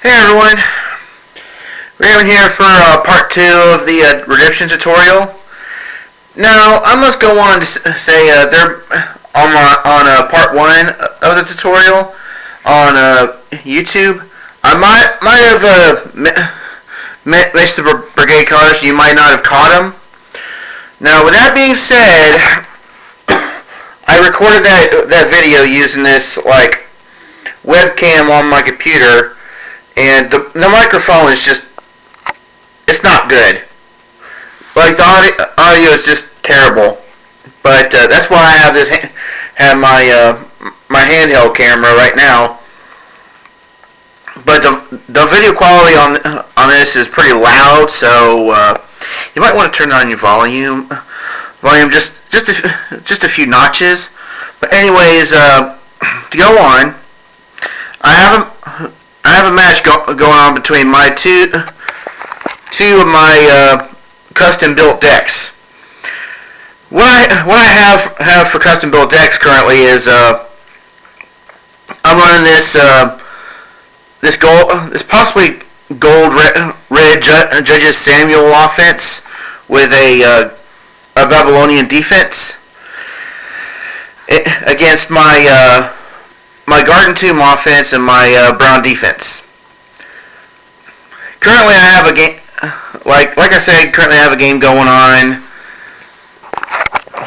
Hey everyone, we're here for part 2 of the redemption tutorial. Now, I must go on to say they're on part 1 of the tutorial on YouTube. I might have missed the brigade cars. You might not have caught them. Now, with that being said, I recorded that video using this webcam on my computer. And the microphone is just, it's not good. Like, the audio is just terrible. But that's why I have my handheld camera right now. But the video quality on this is pretty loud, so you might want to turn on your volume just a few notches. But anyways, to go on, I have a match going on between my two of my custom built decks. What I have for custom built decks currently is I'm running this possibly gold red Judges Samuel offense with a Babylonian defense against my Garden Tomb offense and my Brown defense. Currently, I have a game, like I said, currently I have a game going on.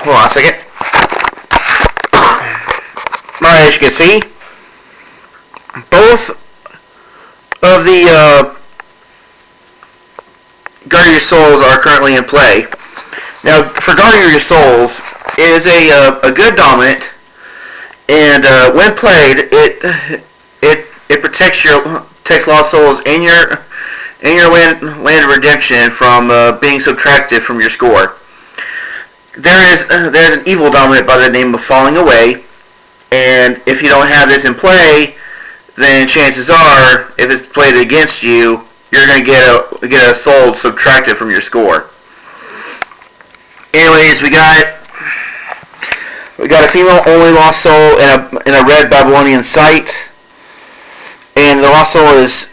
Hold on a second. Alright, as you can see, both of the Guard of Your Souls are currently in play. Now, for Guard of Your Souls, it is a good dominant. And when played, it protects lost souls in your land of redemption from being subtracted from your score. There's an evil dominant by the name of Falling Away, and if you don't have this in play, then chances are, if it's played against you, you're going to get a soul subtracted from your score. Anyways, we got a female-only Lost Soul in a red Babylonian site. And the Lost Soul is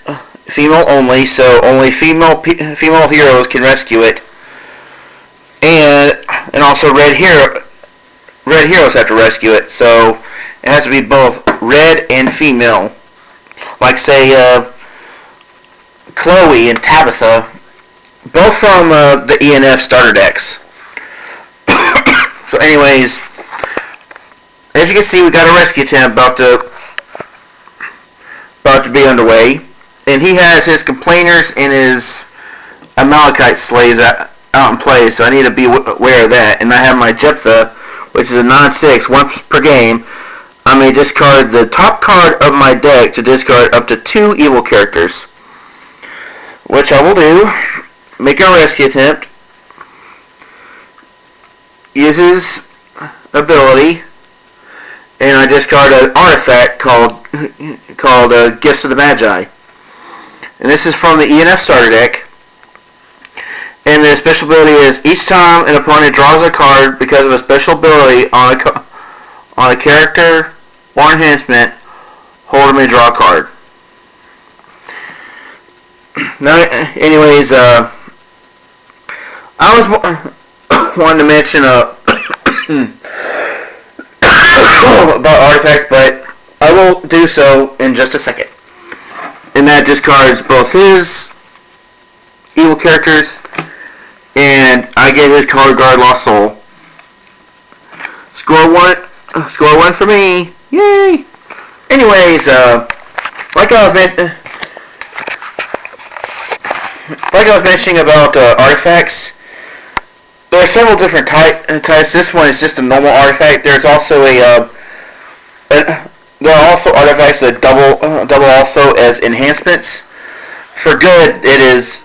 female-only, so only female heroes can rescue it. And also red heroes have to rescue it, so it has to be both red and female. Like, say, Chloe and Tabitha, both from the ENF starter decks. So anyways, as you can see, we got a rescue attempt about to be underway, and he has his complainers and his Amalekite slaves out in play, so I need to be aware of that. And I have my Jephthah, which is a non-6, once per game. I may discard the top card of my deck to discard up to 2 evil characters, which I will do. Make a rescue attempt. Uses ability. And I discard an artifact called Gifts of the Magi. And this is from the ENF starter deck. And the special ability is, each time an opponent draws a card because of a special ability on a character or enhancement, hold them and draw a card. Now, anyways, I was wanting to mention about artifacts, but I will do so in just a second. And that discards both his evil characters, and I get his color guard Lost Soul. Score one for me. Yay! Anyways, like I was mentioning about artifacts, there are several different types. This one is just a normal artifact. There's also there are also artifacts that double also as enhancements. For good, it is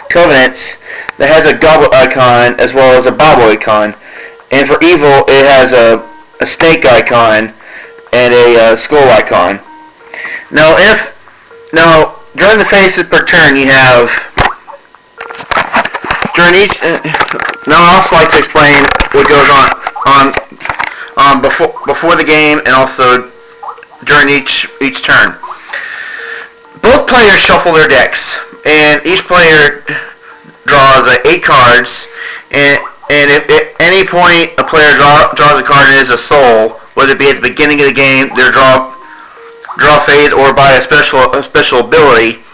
Covenants that has a goblet icon as well as a Bible icon, and for evil, it has a snake icon and a skull icon. Now, during the phases per turn, you have during each. Now, I also like to explain what goes on before the game and also during each turn. Both players shuffle their decks, and each player draws 8 cards. And if at any point a player draws a card and it is a soul, whether it be at the beginning of the game, their draw phase, or by a special ability,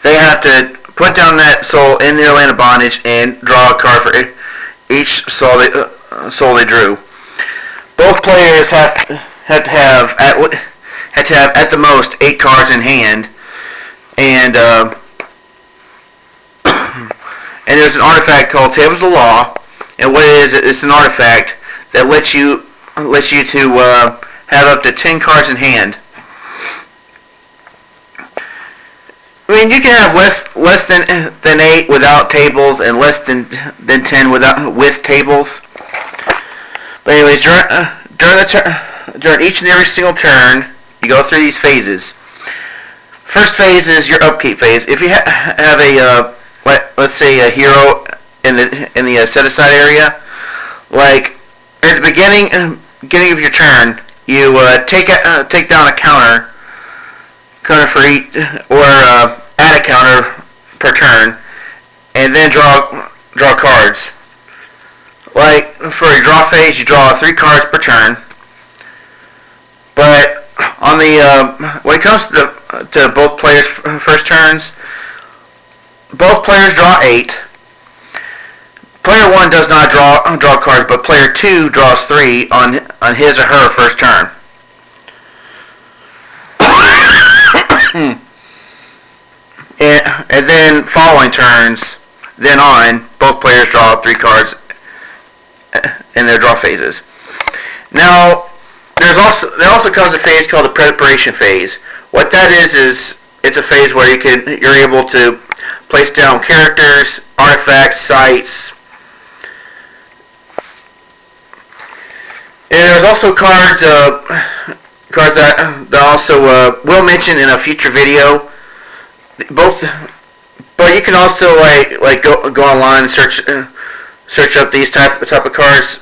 they have to put down that soul in their land of bondage and draw a card for each soul they drew. Both players have to have at the most 8 cards in hand, and and there's an artifact called Tables of Law, and what it is, it's an artifact that lets you to have up to 10 cards in hand. I mean, you can have less than 8 without tables, and less than 10 with tables. But anyways, during each and every single turn, you go through these phases. First phase is your upkeep phase. If you have a let's say a hero in the set aside area, like at the beginning of your turn, you take down a counter for each, or add a counter per turn, and then draw cards. Like for your draw phase, you draw 3 cards per turn. But on the when it comes to both players' first turns, both players draw 8. Player 1 does not draw cards, but player 2 draws 3 on his or her first turn. And then following turns, then on, both players draw 3 cards in their draw phases. Now, there also comes a phase called the preparation phase. What that is it's a phase where you're able to place down characters, artifacts, sites. And there's also cards that I also will mention in a future video. But you can also like go online and search up these type of cards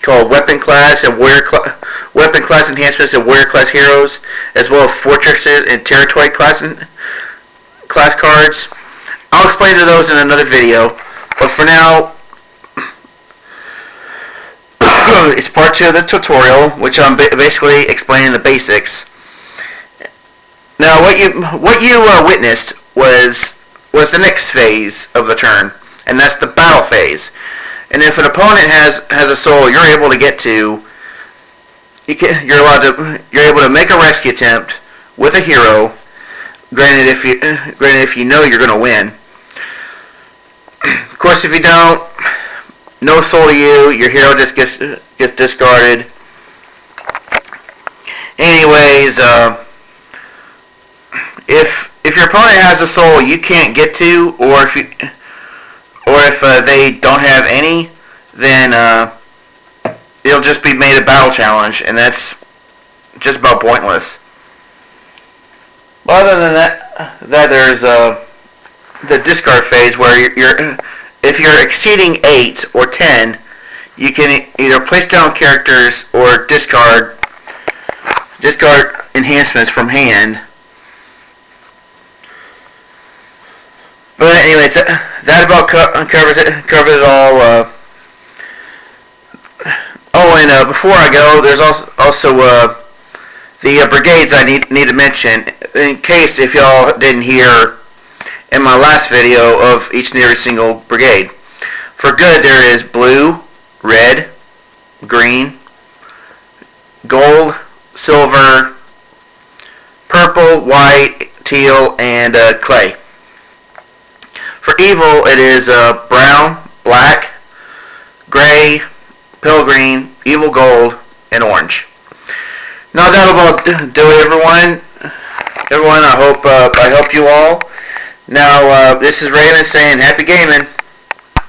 called weapon class and weapon class enhancements and warrior class heroes, as well as fortresses and territory class cards. I'll explain to those in another video, but for now, it's part 2 of the tutorial, which I'm basically explaining the basics. Now, what you witnessed was the next phase of the turn, and that's the battle phase. And if an opponent has a soul you're able to get to, you're able to make a rescue attempt with a hero. Granted, if you know you're going to win. Of course, if you don't, no soul to you. Your hero just gets discarded. Anyways, if your opponent has a soul you can't get to, or if they don't have any, then it'll just be made a battle challenge, and that's just about pointless. But other than that there's the discard phase, where if you're exceeding 8 or 10, you can either place down characters or discard enhancements from hand. But anyway, that about covers it all. And before I go, there's also the brigades I need to mention, in case if y'all didn't hear in my last video of each and every single brigade. For good, there is blue, red, green, gold, silver, purple, white, teal, and clay. For evil, it is brown, black, gray, pale green, evil gold, and orange. Now that'll about do it, everyone. I hope I helped you all. Now, this is Raven saying happy gaming.